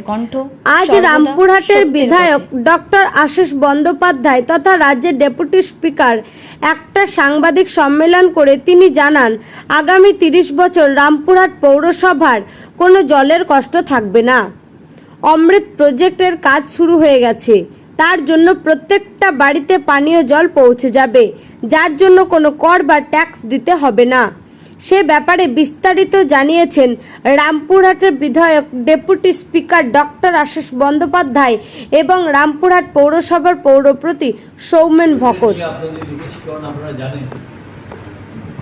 কণ্ঠ। আজ রামপুরহাটের বিধায়ক ডক্টর আশিস বন্দ্যোপাধ্যায় তথা রাজ্যের ডেপুটি স্পিকার একটা সাংবাদিক সম্মেলন করে তিনি জানান, আগামী 30 বছর রামপুরহাট পৌরসভার কোনো জলের কষ্ট থাকবে না। অমৃত প্রজেক্টের কাজ শুরু হয়ে গেছে, তার জন্য প্রত্যেকটা বাড়িতে পানীয় জল পৌঁছে যাবে, যার জন্য কোনো কর বা ট্যাক্স দিতে হবে না। সে ব্যাপারে বিস্তারিত জানিয়েছেন রামপুরহাটের বিধায়ক deputy speaker doctor Ashis Bandyopadhyay এবং রামপুরহাট পৌরসভার পৌরপ্রতি সৌমেন ভকত। আপনারা জানেন,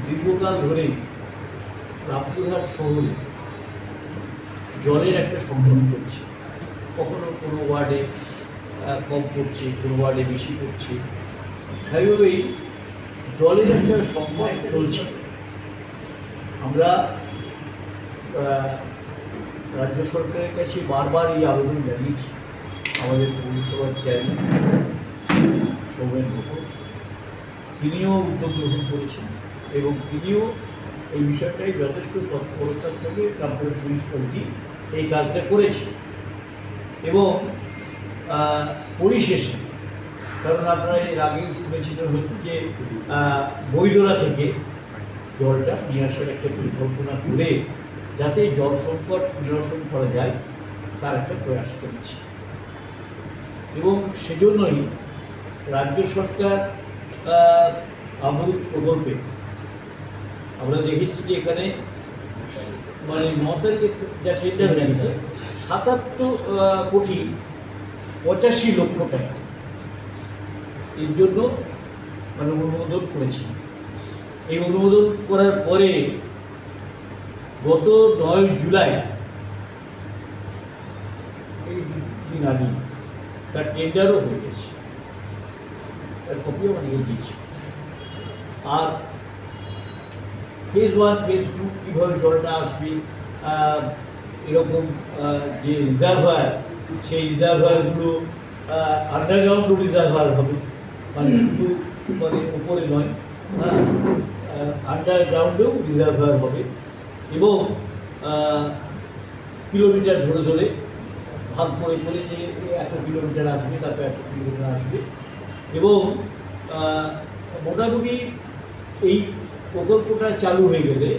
দীর্ঘকাল ধরে রামপুরহাট শহরে জলের একটা সংকট চলছে। কখনো কোনো ওয়ার্ডে কম পড়ছে, কোনো ওয়ার্ডে বেশি পড়ছে, স্বাভাবিকভাবেই জলের একটা সংকট চলছে। আমরা রাজ্য সরকারের কাছে বারবার এই আবেদন জানিয়েছি। আমাদের পৌরসভার চেয়ারম্যান সৌমেন ভকত, তিনিও উদ্যোগ গ্রহণ করেছেন এবং তিনিও এই বিষয়টাই যথেষ্ট তৎপরতার সঙ্গে রামপুরহাট পুলিশ কমিটি এই কাজটা করেছে। এবং পরিশেষে, কারণ আপনারা এর আগেও শুনেছিলেন হয়তো যে বৈধরা থেকে জলটা নিয়ে আসার একটা পরিকল্পনা করে যাতে জল সংকট নিরসন করা যায় তার একটা প্রয়াস চলছে। এবং সেজন্যই রাজ্য সরকার অমৃত প্রকল্পে আমরা দেখেছি যে এখানে মানে 9 তারিখে যা টেন্ডার হয়েছে 77,85,00,000 টাকা এর জন্য মানে অনুমোদন করেছি। এই অনুমোদন করার পরে গত 9 জুলাই এই দিন আগে তার টেন্ডারও হয়ে গেছে, তার কপিও অনেকে দিয়েছে। আর ফেজ 1 ফেজ 2 কীভাবে জলটা আসবে, এরকম যে রিজার্ভার, সেই রিজার্ভারগুলো আন্ডারগ্রাউন্ড রিজার্ভার হবে, মানে শুধু মানে উপরে নয়, আন্ডারগ্রাউন্ডেও রিজার্ভার হবে এবং কিলোমিটার ধরে ধরে ভাগ করে করে যে এত কিলোমিটার আসবে, তারপর এত কিলোমিটার আসবে। এবং মোটামুটি এই প্রকল্পটা চালু হয়ে গেলে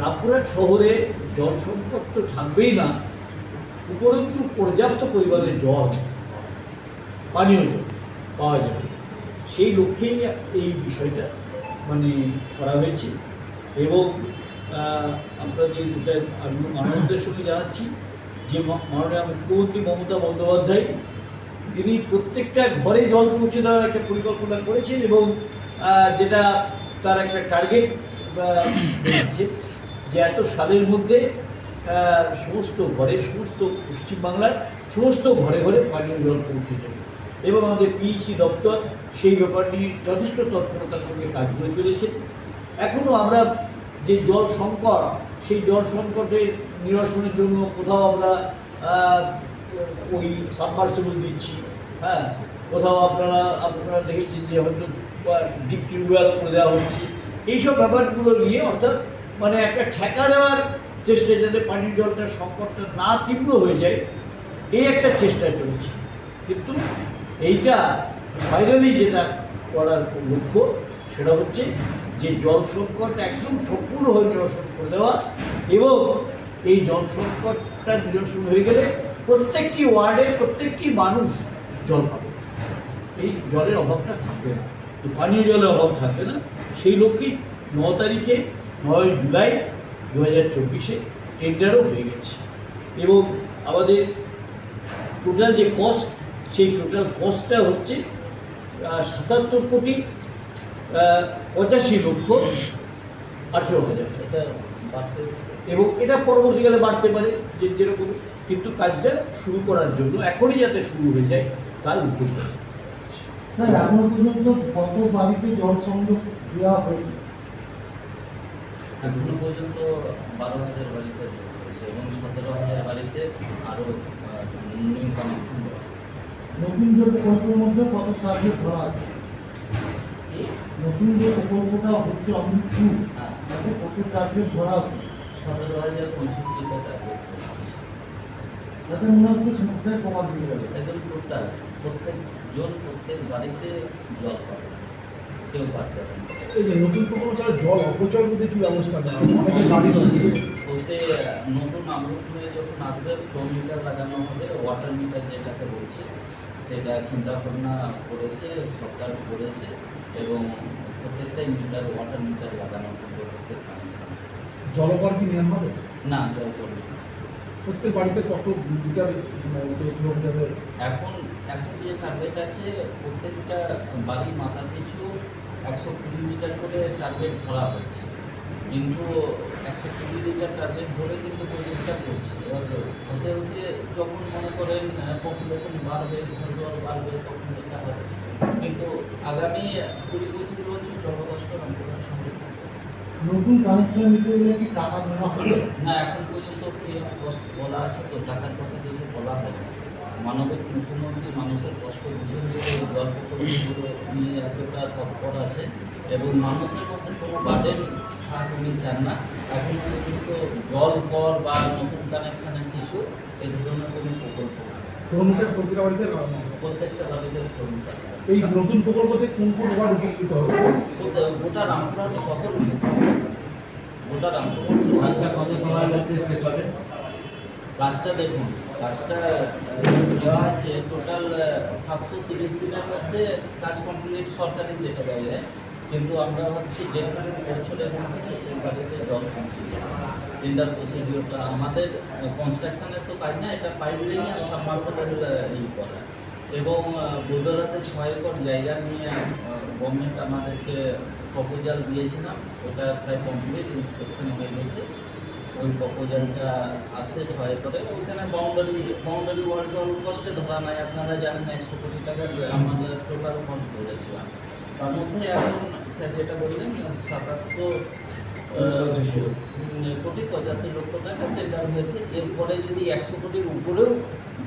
রামপুরহাট শহরে জল সংকট তো থাকবেই না, উপরন্তু পর্যাপ্ত পরিমাণে জল, পানীয় জল পাওয়া যাবে। সেই লক্ষ্যেই এই বিষয়টা মানে করা হয়েছে। এবং আপনাদের যেটা আমি আনন্দের সঙ্গে জানাচ্ছি যে মাননীয় মুখ্যমন্ত্রী মমতা বন্দ্যোপাধ্যায় তিনি প্রত্যেকটা ঘরে জল পৌঁছে দেওয়ার একটা পরিকল্পনা করেছেন এবং যেটা তার একটা টার্গেট আছে যে এত সালের মধ্যে সমস্ত ঘরে, সমস্ত পশ্চিমবাংলার সমস্ত ঘরে ঘরে পানীয় জল পৌঁছে যাবে। এবং আমাদের পিইসি দপ্তর সেই ব্যাপার নিয়ে যথেষ্ট তৎপরতার সঙ্গে কাজ করে চলেছে। এখনও আমরা যে জল সংকট, সেই জল সংকটের নিরসনের জন্য কোথাও আমরা ওই সাবমার্সিবল দিচ্ছি, কোথাও আপনারা দেখেছেন যে হয়তো ডিপ টিউবওয়েল করে দেওয়া হচ্ছে। এইসব ব্যাপারগুলো নিয়ে অর্থাৎ মানে একটা ঠেকা দেওয়ার চেষ্টা, যাতে পানীয় জলটার সংকটটা না তীব্র হয়ে যায়, এই একটা চেষ্টা চলেছে। কিন্তু এইটা ফাইনালি যেটা করার লক্ষ্য সেটা হচ্ছে যে জল সংকট একদম সম্পূর্ণভাবে নিরসন করে দেওয়া এবং এই জল সংকটটা নিরসন হয়ে গেলে প্রত্যেকটি ওয়ার্ডে প্রত্যেকটি মানুষ জল পাবে, এই জলের অভাবটা থাকবে না, এই পানীয় জলের অভাব থাকবে না। সেই লক্ষ্যেই 9 তারিখে 9 জুলাই 2024 টেন্ডারও হয়ে গেছে। এবং আমাদের টোটাল যে কস্ট, সেই টোটাল কস্টটা হচ্ছে 77,85,18,000 টাকা বাড়তে, এবং এটা পরবর্তীকালে বাড়তে পারে যে যেরকম, কিন্তু কাজটা শুরু করার জন্য এখনই যাতে শুরু হয়ে যায় তার উদ্যোগ। স্যার, এখনো পর্যন্ত কত বাড়িতে জল সংযোগ দেওয়া হয়েছে? এখনো পর্যন্ত 12,000 বাড়িতে এবং 17,000 বাড়িতে আরও নিউ কানেকশন দেওয়া। নতুন যে প্রকল্পের মধ্যে কত টার্গেট ধরা আছে? নতুন যে প্রকল্পটা হচ্ছে অমৃত 2, তাতে কত টার্গেট ধরা আছে? 17,065 টার্গেট। যাতে মনে হচ্ছে সমুদ্রের প্রভাব দিয়ে যাবে। একদম টোটাল প্রত্যেক বাড়িতে জল পাবে, কেউ পাচ্ছে না। এই যে নতুন প্রকল্প তারা জল অপচয় করতে কি ব্যবস্থা নেওয়া হবে? অনেকে বাড়ি রয়েছে বলতে নতুন আমরুট হয়ে যখন আসবে ফ্লো মিটার লাগানো হবে, ওয়াটার মিটার যেটাকে বলছে, সেটা চিন্তা ভাবনা করেছে সরকার করেছে, এবং প্রত্যেকটাই মিটার ওয়াটার মিটার লাগানো থাকবে প্রত্যেক কানেকশন। জলকর কি নেওয়া হবে? না জল করবে প্রত্যেক বাড়িতে কত লিটার যাবে? এখন যে টার্গেট আছে প্রত্যেকটা বাড়ির মাথা পিছু 120 লিটার করে টার্গেট ধরা হয়েছে, কিন্তু 120 লিটার টার্গেট ধরে কিন্তু প্রজেক্টটা করছে। এবার হতে যখন মনে করেন পপুলেশন বাড়বে, ঘর বাড়বে, তখন এটা হবে, কিন্তু আগামী 20-25 বছর জলকষ্ট রামপুরহাট সঙ্গে থাকবে। নতুন কানেকশন নিতে গেলে কি টাকা নেওয়া হবে? না, এখন পর্যন্ত ফ্রি অফ কস্ট বলা আছে, তো টাকার কথা কিছু বলা হয়নি। মানবিক মুখ্যমন্ত্রী মানুষের কষ্ট বুঝে জল প্রকল্পগুলো নিয়ে এতটা তৎপর আছে, এবং মানুষের মধ্যে কোনো বার্ডেন থাক উনি চান না। এখন পর্যন্ত জল কর বা নতুন কানেকশানের কিছু এই ধরনের কোনো প্রকল্প না। কিলোমিটার প্রতিটা বাড়িতে প্রত্যেকটা বাড়িতে কিলোমিটার। এই নতুন প্রকল্পতে কোন কোন ওয়ার্ড উপকৃত হবে? গোটা রামপুরহাট শহর উপকৃত হবে। গোটা রামপুরহাট কাজটা কত সময়ের মধ্যে শেষ হবে? কাজটা দেখুন, কাজটা দেওয়া আছে টোটাল 730 দিনের মধ্যে কাজ কমপ্লিট, সরকারি যেটা দেওয়া যায়, কিন্তু আমরা ভাবছি 1.5 বছরের মধ্যে প্রত্যেক বাড়িতে জল পৌঁছে যাবে। টেন্ডার প্রসিডিওরটা আমাদের কনস্ট্রাকশনের তো কাজ না, এটা পাইপ লাইন আর সাবমার্সিবল করা, এবং বদলাতে 6 একর জায়গা নিয়ে গভর্নমেন্ট আমাদেরকে প্রপোজাল দিয়েছিলাম, ওটা প্রায় কমপ্লিট, ইন্সপেকশন হয়ে গেছে। ওই প্রপোজালটা আসছে 6 একরে, ওইখানে বাউন্ডারি ওয়ার্ল্ড কস্টে ধরা নাই, আপনারা জানেন 100 কোটি টাকার আমাদের টোটাল কস্ট ধরেছিলাম। তার মধ্যে এখন স্যার যেটা বললেন 77 কোটি 85 লক্ষ টাকা টেন্ডার হয়েছে। এরপরে যদি 100 কোটির উপরেও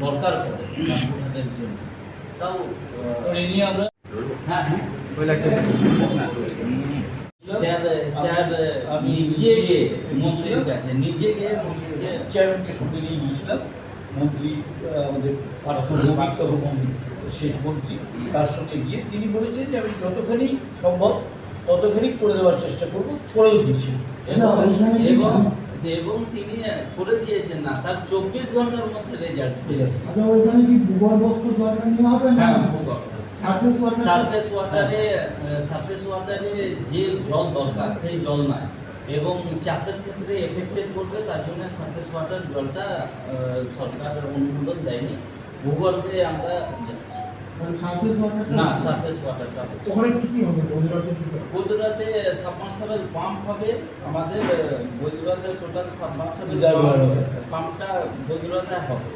দরকার পড়ে রামপুরহাটের জন্য, তাও নিয়ে আমরা হ্যাঁ স্যার নিজে গিয়ে মন্ত্রীর কাছে মন্ত্রীকে চেয়ারম্যানকে সঙ্গে নিয়ে গিয়েছিলাম। মন্ত্রী আমাদের সেচ মন্ত্রী, তার সঙ্গে গিয়ে তিনি বলেছেন যে আমি যতখানি সম্ভব ততখানি করে দেওয়ার চেষ্টা করবো, করেও দিয়েছি। এবং তিনি করে দিয়েছেন না, তার 24 ঘন্টার মধ্যে রেজাল্ট পেয়েছে। আচ্ছা, ওইখানে কি ভূগর্ভস্থ জলটা নেওয়া হবে না? সারফেস ওয়াটারে যে জল দরকার সেই জল নয়, এবং চাষের ক্ষেত্রে এফেক্টেড করবে, তার জন্য সারফেস ওয়াটার জলটা সরকার অনুমোদন দেয়নি। ভূগর্ভে আমরা যাচ্ছি না, সারফেস ওয়াটারটা ওখানে কি কি হবে? বৈদ্যনাথে সাবমার্সাবল পাম্প হবে, আমাদের বৈদ্যনাথে টোটাল সাবমার্সাবল পাম্পটা বৈদ্যনাথে হবে,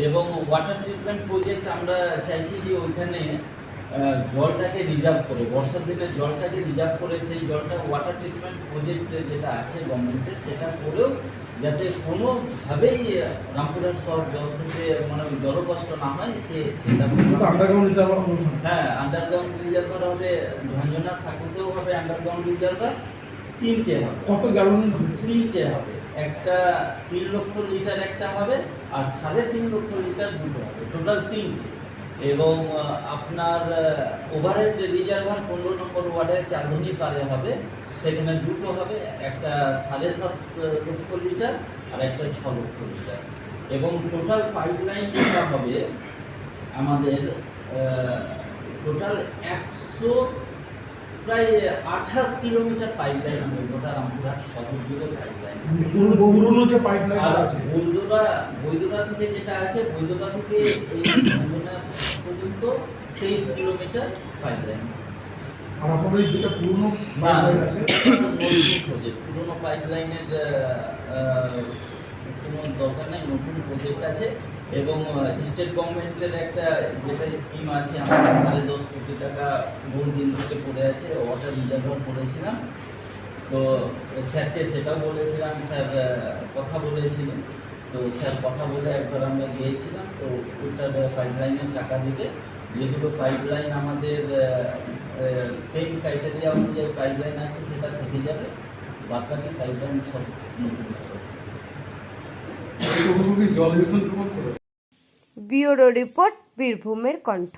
এবং ওয়াটার ট্রিটমেন্ট প্রজেক্ট আমরা চাইছি যে ওইখানে জলটাকে রিজার্ভ করে, বর্ষার দিনে জলটাকে রিজার্ভ করে সেই জলটা ওয়াটার ট্রিটমেন্ট প্রজেক্ট যেটা আছে গভর্নমেন্টের, সেটা করেও যাতে কোনোভাবেই রামপুরহাট শহর জল থেকে মানে জলকষ্ট না হয় সে চিন্তা করবে। আন্ডারগ্রাউন্ড রিজার্ভার হবে? হ্যাঁ, আন্ডারগ্রাউন্ড রিজার্ভার হবে, ঝঞ্ঝনা সাকুতেও হবে আন্ডারগ্রাউন্ড রিজার্ভার, 3টে হবে। কত গ্যালন? 3টে হবে, একটা 3 লক্ষ লিটার একটা হবে, আর 3.5 লক্ষ লিটার দুটো হবে, টোটাল 3টে। এবং আপনার ওভারহেড রিজার্ভার 15 নম্বর ওয়ার্ডের চাঁদনী পারে হবে, সেখানে দুটো হবে, একটা 7.5 লক্ষ লিটার আর একটা 6 লক্ষ লিটার। এবং টোটাল পাইপলাইন যেটা হবে আমাদের টোটাল 100 প্রায় 28 কিলোমিটার পাইপলাইন হবে গোটা রামপুরহাট শহর জুড়ে পাইপলাইন। পুরনো যে পাইপলাইন আছে বৈদ্যরা থেকে যেটা আছে, বৈদ্যরা থেকে এই ঝঞ্ঝনা পর্যন্ত 23 কিলোমিটার পাইপলাইন। আর আপনাদের যেটা পুরনো পাইপলাইন আছে, পুরনো পাইপলাইনের কোনো দরকার নেই, নতুন প্রজেক্ট আছে। এবং স্টেট গভর্নমেন্টের একটা যেটা স্কিম আছে, আমরা 10.5 কোটি টাকা বহুদিন থেকে পড়ে আছে, ওয়াটার রিজার্ভার করেছিলাম, তো স্যারকে সেটাও বলেছিলাম, স্যার কথা বলেছিলেন, তো স্যার কথা বলে একবার আমরা গিয়েছিলাম, তো ওইটার পাইপলাইনের টাকা দিতে, যেগুলো পাইপলাইন আমাদের সেম ক্রাইটেরিয়া অনুযায়ী পাইপলাইন আছে সেটা থেকে যাবে, বাকি পাইপলাইন সব নতুন হবে। জল মিশন প্রকল্প ব্যুরো রিপোর্ট বীরভূমের কণ্ঠ।